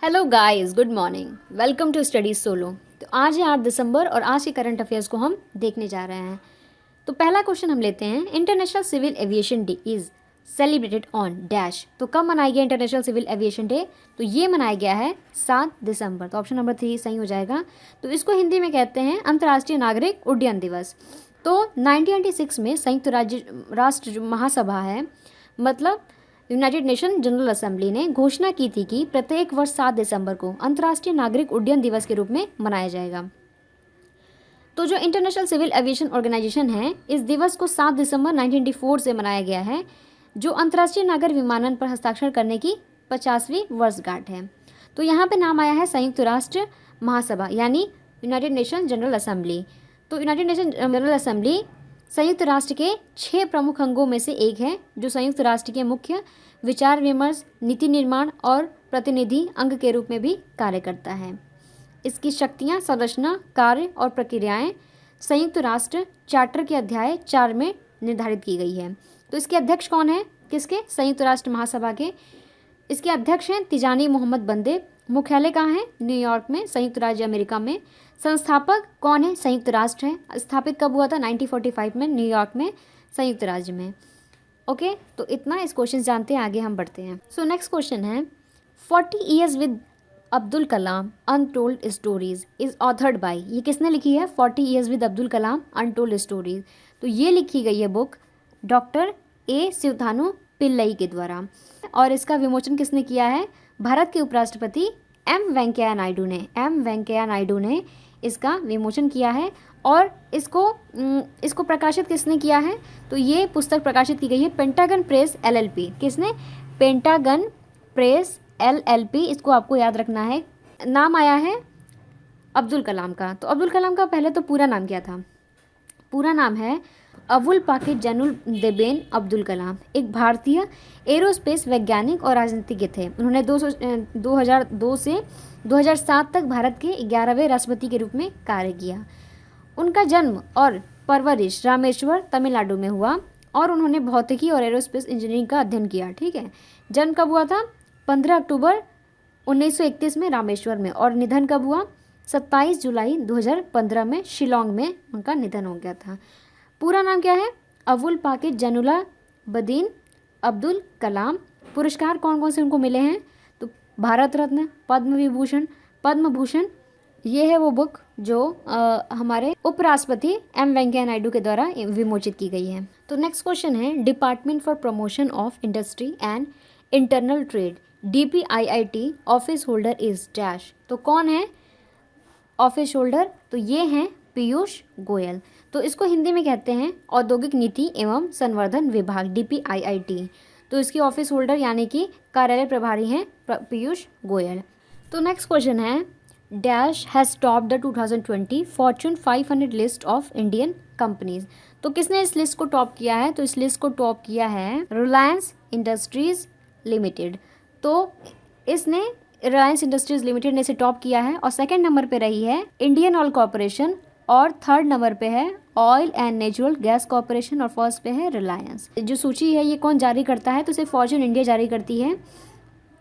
Hello guys, good morning. Welcome to study solo. तो आज है 8 दिसंबर और आज के करंट अफेयर्स को हम देखने जा रहे हैं। तो पहला क्वेश्चन हम लेते हैं, international civil aviation day is celebrated on dash. तो कब मनाया गया इंटरनेशनल सिविल एविएशन डे? तो ये मनाया गया है 7 दिसंबर। तो ऑप्शन नंबर 3 सही हो जाएगा। तो इसको हिंदी में कहते हैं अंतर्राष्ट्रीय नागरिक उड्डयन दिवस। तो 1996 में संयुक्त राष्ट्र जो महासभा है, मतलब यूनाइटेड नेशन जनरल असेंबली ने घोषणा की थी कि प्रत्येक वर्ष 7 दिसंबर को अंतर्राष्ट्रीय नागरिक उड्डयन दिवस के रूप में मनाया जाएगा। तो जो इंटरनेशनल सिविल एविएशन ऑर्गेनाइजेशन है, इस दिवस को 7 दिसंबर 1984 से मनाया गया है, जो अंतर्राष्ट्रीय नागर विमानन पर हस्ताक्षर करने की 50वीं वर्षगांठ है। तो यहाँ पे नाम आया है संयुक्त राष्ट्र महासभा, यानी यूनाइटेड नेशन जनरल असेंबली। तो यूनाइटेड नेशन जनरल असेंबली संयुक्त राष्ट्र के 6 प्रमुख अंगों में से एक है, जो संयुक्त राष्ट्र के मुख्य विचार विमर्श, नीति निर्माण और प्रतिनिधि अंग के रूप में भी कार्य करता है। इसकी शक्तियां, संरचना, कार्य और प्रक्रियाएं संयुक्त राष्ट्र चार्टर के अध्याय 4 में निर्धारित की गई है। तो इसके अध्यक्ष कौन है? किसके? संयुक्त राष्ट्र महासभा के। इसके अध्यक्ष हैं तिजानी मोहम्मद बंदे। मुख्यालय कहाँ है? न्यूयॉर्क में, संयुक्त राज्य अमेरिका में। संस्थापक कौन है? संयुक्त राष्ट्र है। स्थापित कब हुआ था? 1945 में, न्यूयॉर्क में, संयुक्त राज्य में। ओके, तो इतना इस क्वेश्चन जानते हैं, आगे हम बढ़ते हैं। सो नेक्स्ट क्वेश्चन है, 40 years with Abdul Kalam untold stories is authored bye. ये किसने लिखी है? 40 years with Abdul Kalam untold stories. तो ये लिखी गई है book doctor A Sivathanu Pillai के द्वारा। और इसका विमोचन किसने किया है? भारत के उपराष्ट्रपति एम वेंकैया नायडू ने इसका विमोचन किया है। और इसको प्रकाशित किसने किया है? तो ये पुस्तक प्रकाशित की गई है पेंटागन प्रेस LLP। किसने? Pentagon press LLP। इसको आपको याद रखना है। नाम आया है अब्दुल कलाम का। तो अब्दुल कलाम का पहले तो पूरा नाम क्या था? पूरा नाम है अबुल पाकिर जैनुल देबेन अब्दुल कलाम। एक भारतीय एरोस्पेस वैज्ञानिक और राजनीतिज्ञ थे। उन्होंने 2002 से 2007 तक भारत के 11वें राष्ट्रपति के रूप में कार्य किया। उनका जन्म और परवरिश रामेश्वर, तमिलनाडु में हुआ और उन्होंने भौतिकी और एरोस्पेस इंजीनियरिंग का अध्ययन किया। ठीक है। जन्म कब हुआ था? 15 अक्टूबर 1931 में रामेश्वर में। और निधन कब हुआ? 27 जुलाई 2015 में शिलोंग में उनका निधन हो गया था। पूरा नाम क्या है? अबुल पाकिर जैनुलाब्दीन अब्दुल कलाम। पुरस्कार कौन कौन से उनको मिले हैं? तो भारत रत्न, पद्म विभूषण, पद्म भूषण। ये है वो बुक जो हमारे उपराष्ट्रपति एम वेंकैया नायडू के द्वारा विमोचित की गई है। तो नेक्स्ट क्वेश्चन है, department for promotion of industry and internal trade DPIIT office holder is dash. तो कौन है ऑफिस होल्डर? तो ये हैं पीयूष गोयल। तो इसको हिंदी में कहते हैं औद्योगिक नीति एवं संवर्धन विभाग, DPIIT। तो इसके ऑफिस होल्डर यानी कि कार्यालय प्रभारी हैं पीयूष गोयल। तो नेक्स्ट क्वेश्चन है, dash has top the 2020 Fortune 500 list of Indian companies. तो किसने इस लिस्ट को टॉप किया है? तो इस लिस्ट को टॉप किया है रिलायंस इंडस्ट्रीज लिमिटेड। तो इसने रिलायंस इंडस्ट्रीज लिमिटेड ने इसे टॉप किया है। और सेकंड नंबर पे रही है इंडियन ऑयल कॉर्पोरेशन और थर्ड नंबर पे है oil and natural gas corporation और फर्स्ट पे है रिलायंस। जो सूची है ये कौन जारी करता है? तो इसे फॉर्च्यून इंडिया जारी करती है।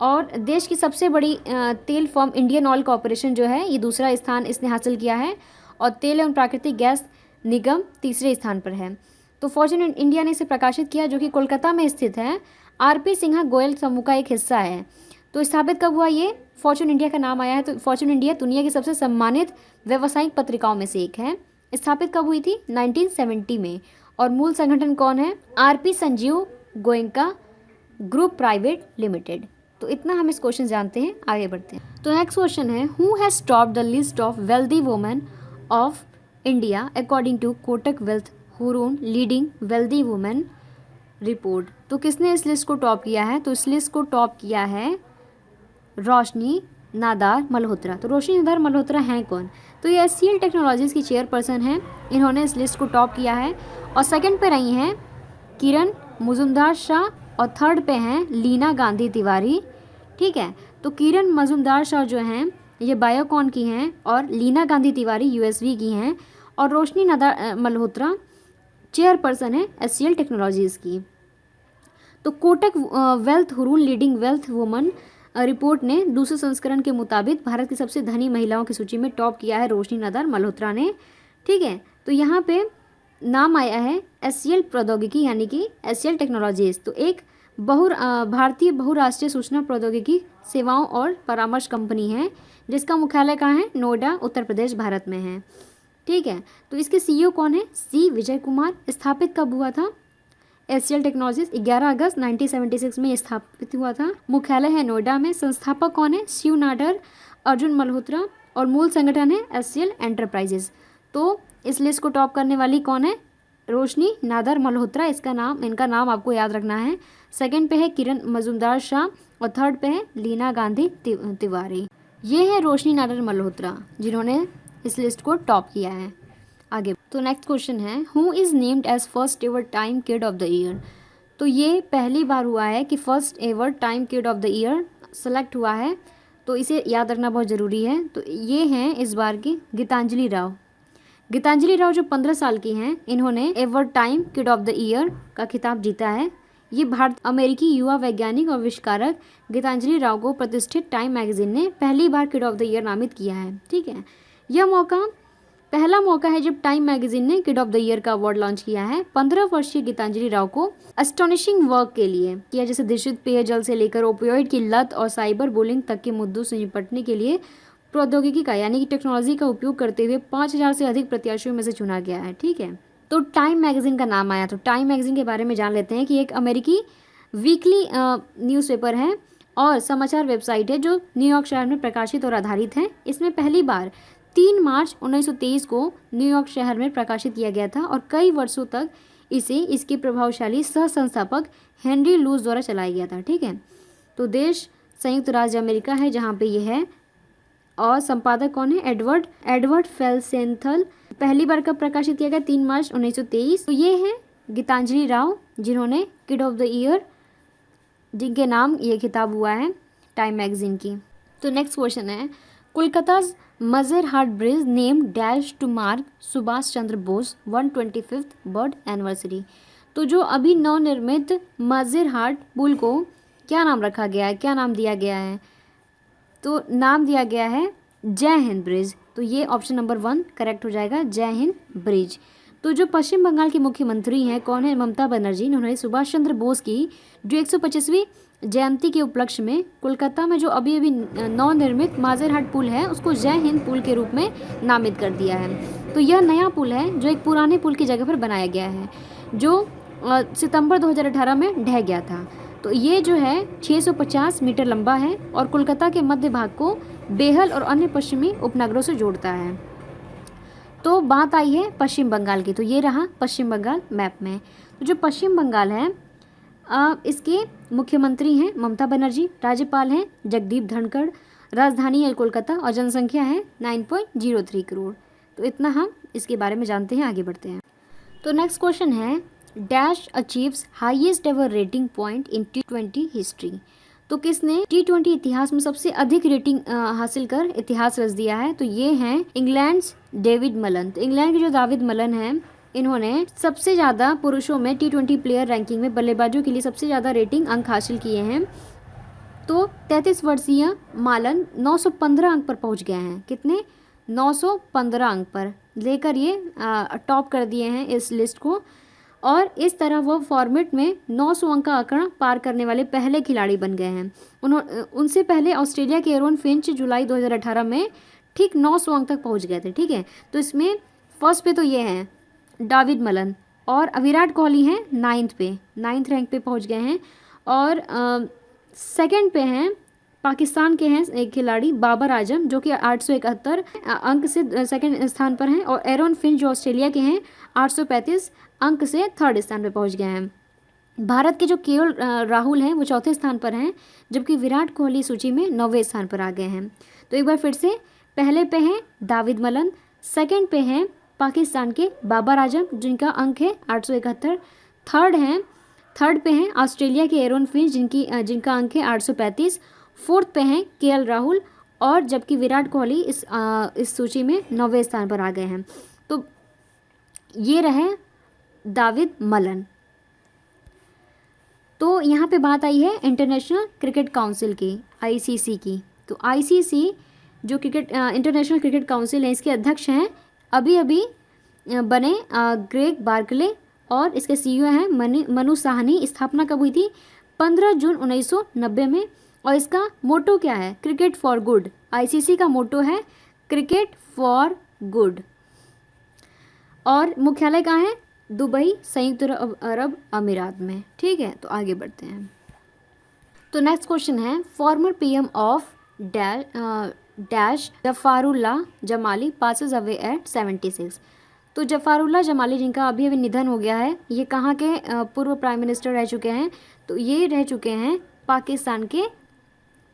और देश की सबसे बड़ी तेल फर्म इंडियन ऑयल कॉर्पोरेशन जो है, ये दूसरा स्थान इसने हासिल किया है। और तेल एवं प्राकृतिक गैस निगम तीसरे स्थान पर है। तो फॉर्च्यून इंडिया ने इसे प्रकाशित किया, जो कि कोलकाता में स्थित है। RP सिन्हा गोयल समूह का एक हिस्सा है। तो स्थापित कब हुआ ये? फॉर्च्यून इंडिया का नाम आया है। तो फॉर्च्यून इंडिया दुनिया की सबसे सम्मानित व्यावसायिक पत्रिकाओं में से एक है। स्थापित कब हुई थी? 1970 में। और मूल संगठन कौन है? RP Sanjeev Goenka group private limited. तो इतना हम इस क्वेश्चन जानते हैं, आगे बढ़ते हैं। तो नेक्स्ट क्वेश्चन है, who has topped the list of wealthy women of India according to Kotak wealth Hurun leading wealthy women report. तो किसने इस लिस्ट को टॉप किया है? तो इस लिस्ट को टॉप किया है रोशनी नादार मल्होत्रा। तो रोशनी नादार मल्होत्रा हैं कौन? तो ये SCL टेक्नोलॉजीज़ की चेयरपर्सन हैं। इन्होंने इस लिस्ट को टॉप किया है। और सेकंड पे रही हैं किरण मजुमदार शाह और थर्ड पे हैं लीना गांधी तिवारी। ठीक है। तो किरण मजुमदार शाह जो हैं ये बायोकॉन की हैं और लीना गांधी तिवारी USV की हैं। और रोशनी नादार मल्होत्रा चेयरपर्सन है SCL टेक्नोलॉजीज़ की। तो Kotak wealth Hurun leading wealth woman report ने दूसरे संस्करण के मुताबिक भारत की सबसे धनी महिलाओं की सूची में टॉप किया है रोशनी नादर मल्होत्रा ने। ठीक है, तो यहाँ पे नाम आया है एससीएल प्रौद्योगिकी यानी कि एससीएल टेक्नोलॉजीज। तो एक भारतीय बहुराष्ट्रीय सूचना प्रौद्योगिकी सेवाओं और परामर्श कंपनी है जिसका मुख्यालय कहाँ है, नोएडा उत्तर प्रदेश भारत में है। ठीक है, तो इसके सीईओ कौन है, सी विजय कुमार। स्थापित कब हुआ था एससीएल टेक्नोलॉजीज, 11 अगस्त 1976 में स्थापित हुआ था। मुख्यालय है नोएडा में। संस्थापक कौन है, शिव नाडर, अर्जुन मल्होत्रा और मूल संगठन है एससीएल एंटरप्राइजेज। तो इस लिस्ट को टॉप करने वाली कौन है, रोशनी नादर मल्होत्रा। इनका नाम आपको याद रखना है। सेकंड पे है किरण मजूमदार शाह और थर्ड पे है लीना गांधी तिवारी। ये है रोशनी नादर मल्होत्रा जिन्होंने इस लिस्ट को टॉप किया है। आगे तो नेक्स्ट क्वेश्चन है, who is named as first ever time kid of the year. तो ये पहली बार हुआ है कि first ever time kid of the year select हुआ है, तो इसे याद रखना बहुत ज़रूरी है। तो ये हैं इस बार की गीतांजलि राव। गीतांजलि राव जो 15 साल की हैं, इन्होंने ever time kid of the year का खिताब जीता है। ये अमेरिकी युवा वैज्ञानिक और आविष्कारक गीतांजलि राव को प्रतिष्ठित टाइम मैगजीन ने पहली बार किड ऑफ द ईयर नामित किया है। ठीक है, यह पहला मौका है जब टाइम मैगजीन ने किड ऑफ द ईयर का अवार्ड लॉन्च किया है। 15 वर्षीय गीतांजलि राव को एस्टोनिशिंग वर्क के लिए किया, जैसे दूषित पेयजल से लेकर ओपियोइड की लत और साइबर बुलिंग तक के मुद्दों से निपटने के लिए प्रौद्योगिकी का यानी कि टेक्नोलॉजी का उपयोग करते हुए 5000 से अधिक प्रत्याशियों में से चुना गया है। ठीक है, तो टाइम मैगजीन का नाम आया, तो टाइम मैगजीन के बारे में जान लेते हैं कि एक अमेरिकी वीकली न्यूज़पेपर है और समाचार वेबसाइट है जो न्यूयॉर्क शहर में प्रकाशित और आधारित है। इसमें पहली बार 3 मार्च 1923 को न्यूयॉर्क शहर में प्रकाशित किया गया था और कई वर्षों तक इसे इसके प्रभावशाली सह संस्थापक हेनरी लूज द्वारा चलाया गया था। ठीक है, तो देश संयुक्त राज्य अमेरिका है जहाँ पे ये है और संपादक कौन है, एडवर्ड फेल्सेंथल। पहली बार कब प्रकाशित किया गया, 3 मार्च 1923। तो ये है गीतांजलि राव जिन्होंने किड ऑफ द ईयर, जिनके नाम ये खिताब हुआ है टाइम मैगजीन की। तो नेक्स्ट क्वेश्चन है, Kolkata Majerhat bridge name dash to mark Subhash Chandra Bose 125th birth anniversary. तो जो अभी नवनिर्मित मज़र हाट पुल को क्या नाम रखा गया है, क्या नाम दिया गया है, तो नाम दिया गया है जय हिंद ब्रिज। तो ये ऑप्शन नंबर 1 करेक्ट हो जाएगा, जय हिंद ब्रिज। तो जो पश्चिम बंगाल के मुख्यमंत्री हैं कौन है, ममता बनर्जी। उन्होंने सुभाष चंद्र बोस की जो 125वीं जयंती के उपलक्ष्य में कोलकाता में जो अभी नवनिर्मित माजरहाट पुल है उसको जय हिंद पुल के रूप में नामित कर दिया है। तो यह नया पुल है जो एक पुराने पुल की जगह पर बनाया गया है जो सितंबर 2018 में ढह गया था। तो ये जो है 650 मीटर लंबा है और कोलकाता के मध्य भाग को बेहल और अन्य पश्चिमी उपनगरों से जोड़ता है। तो बात आई है पश्चिम बंगाल की, तो ये रहा पश्चिम बंगाल मैप में। तो जो पश्चिम बंगाल है इसके मुख्यमंत्री हैं ममता बनर्जी, राज्यपाल हैं जगदीप धनखड़, राजधानी है कोलकाता और जनसंख्या है 9.03 करोड़। तो इतना हम इसके बारे में जानते हैं, आगे बढ़ते हैं। तो नेक्स्ट क्वेश्चन है, dash achieves highest ever rating point in T20 history. तो किसने T20 इतिहास में सबसे अधिक रेटिंग हासिल कर इतिहास रच दिया है, तो ये हैं इंग्लैंड डेविड मलन। तो इंग्लैंड के जो दाविद मलन हैं इन्होंने सबसे ज़्यादा पुरुषों में T20 प्लेयर रैंकिंग में बल्लेबाजों के लिए सबसे ज़्यादा रेटिंग अंक हासिल किए हैं। तो 33 वर्षीय मालन 915 अंक पर पहुंच गए हैं। कितने, 915 अंक पर लेकर ये टॉप कर दिए हैं इस लिस्ट को। और इस तरह वह फॉर्मेट में 900 अंक का आंकड़ा पार करने वाले पहले खिलाड़ी बन गए हैं। उनसे पहले ऑस्ट्रेलिया के एरोन फिंच जुलाई 2018 में ठीक 900 अंक तक पहुंच गए थे। ठीक है, तो इसमें फर्स्ट पे तो ये हैं दाविद मलन और विराट कोहली हैं 9th रैंक पे पहुंच गए हैं। और सेकंड पे हैं पाकिस्तान के हैं एक खिलाड़ी बाबर आजम जो कि 871 अंक से सेकंड स्थान पर हैं। और एरोन फिंच जो ऑस्ट्रेलिया के हैं 835 अंक से थर्ड स्थान पर पहुंच गए हैं। भारत के जो केएल राहुल हैं वो चौथे स्थान पर हैं, जबकि विराट कोहली सूची में 9वें स्थान पर आ गए हैं। तो एक बार फिर से, पहले पे हैं दाविद मलन, सेकंड पे हैं पाकिस्तान के बाबर आजम जिनका अंक है 871, थर्ड पे हैं ऑस्ट्रेलिया के एरोन फिंच जिनका अंक है 835, फोर्थ पे हैं केएल राहुल और जबकि विराट कोहली इस सूची में 9वें स्थान पर आ गए हैं। तो ये रहे दाविद मलन। तो यहाँ पे बात आई है इंटरनेशनल क्रिकेट काउंसिल की, आईसीसी की। तो आईसीसी जो क्रिकेट इंटरनेशनल क्रिकेट काउंसिल है, इसके अध्यक्ष हैं अभी अभी बने ग्रेग बार्कले, और इसके सीईओ हैं मनु साहनी। स्थापना कब हुई थी? 15 जून 1990 में। और इसका मोटो क्या है? Cricket for good. आईसीसी का मोटो है क्रिकेट फॉर गुड। और मुख्यालय कहाँ है? दुबई, संयुक्त अरब अमीरात में। ठीक है, तो आगे बढ़ते हैं। तो नेक्स्ट क्वेश्चन है, former PM of dash Zafarullah Jamali passes away at 76। तो जफारुल्लाह जमाली जिनका अभी अभी निधन हो गया है, ये कहाँ के पूर्व प्राइम मिनिस्टर रह चुके हैं? तो ये रह चुके हैं पाकिस्तान के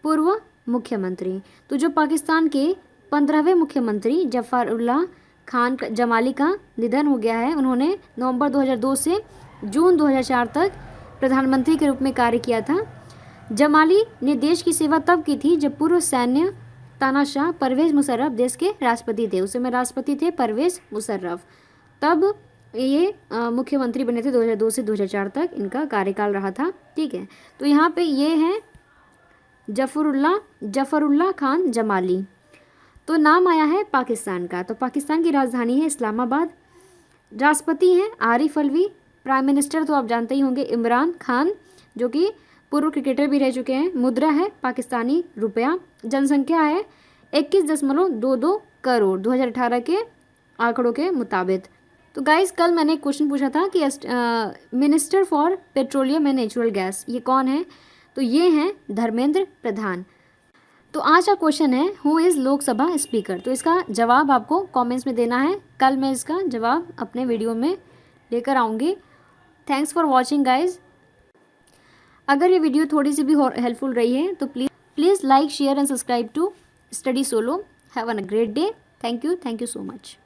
पूर्व मुख्यमंत्री। तो जो पाकिस्तान के 15वें मुख्यमंत्री जफारुल्लाह खान जमाली का निधन हो गया है। उन्होंने नवंबर 2002 से जून 2004 तक प्रधानमंत्री के रूप में कार्य किया था। जमाली ने देश की सेवा तब की थी जब पूर्व सैन्य तानाशाह परवेज़ मुशर्रफ देश के राष्ट्रपति थे। उस समय राष्ट्रपति थे परवेज़ मुशर्रफ। तब ये मुख्यमंत्री बने थे 2002 से 2004 तक इनका कार्यकाल रहा था। ठीक है, तो यहाँ पे ये हैं जफरुल्लाह खान जमाली। तो नाम आया है पाकिस्तान का। तो पाकिस्तान की राजधानी है इस्लामाबाद। राष्ट्रपति हैं आरिफ अलवी। प्राइम मिनिस्टर तो आप जानते ही होंगे इमरान खान, जो कि पूर्व क्रिकेटर भी रह चुके हैं। मुद्रा है पाकिस्तानी रुपया। जनसंख्या है 21.22 करोड़ 2018 के आंकड़ों के मुताबिक। तो गाइस, कल मैंने एक क्वेश्चन पूछा था कि minister for petroleum and natural gas ये कौन है? तो ये हैं धर्मेंद्र प्रधान। तो आज का क्वेश्चन है, हु इज़ लोकसभा स्पीकर? तो इसका जवाब आपको कमेंट्स में देना है। कल मैं इसका जवाब अपने वीडियो में लेकर आऊँगी। Thanks for watching guys. अगर ये वीडियो थोड़ी सी भी हेल्पफुल रही है तो please like, share and subscribe to study solo. Have a great day. Thank you so much.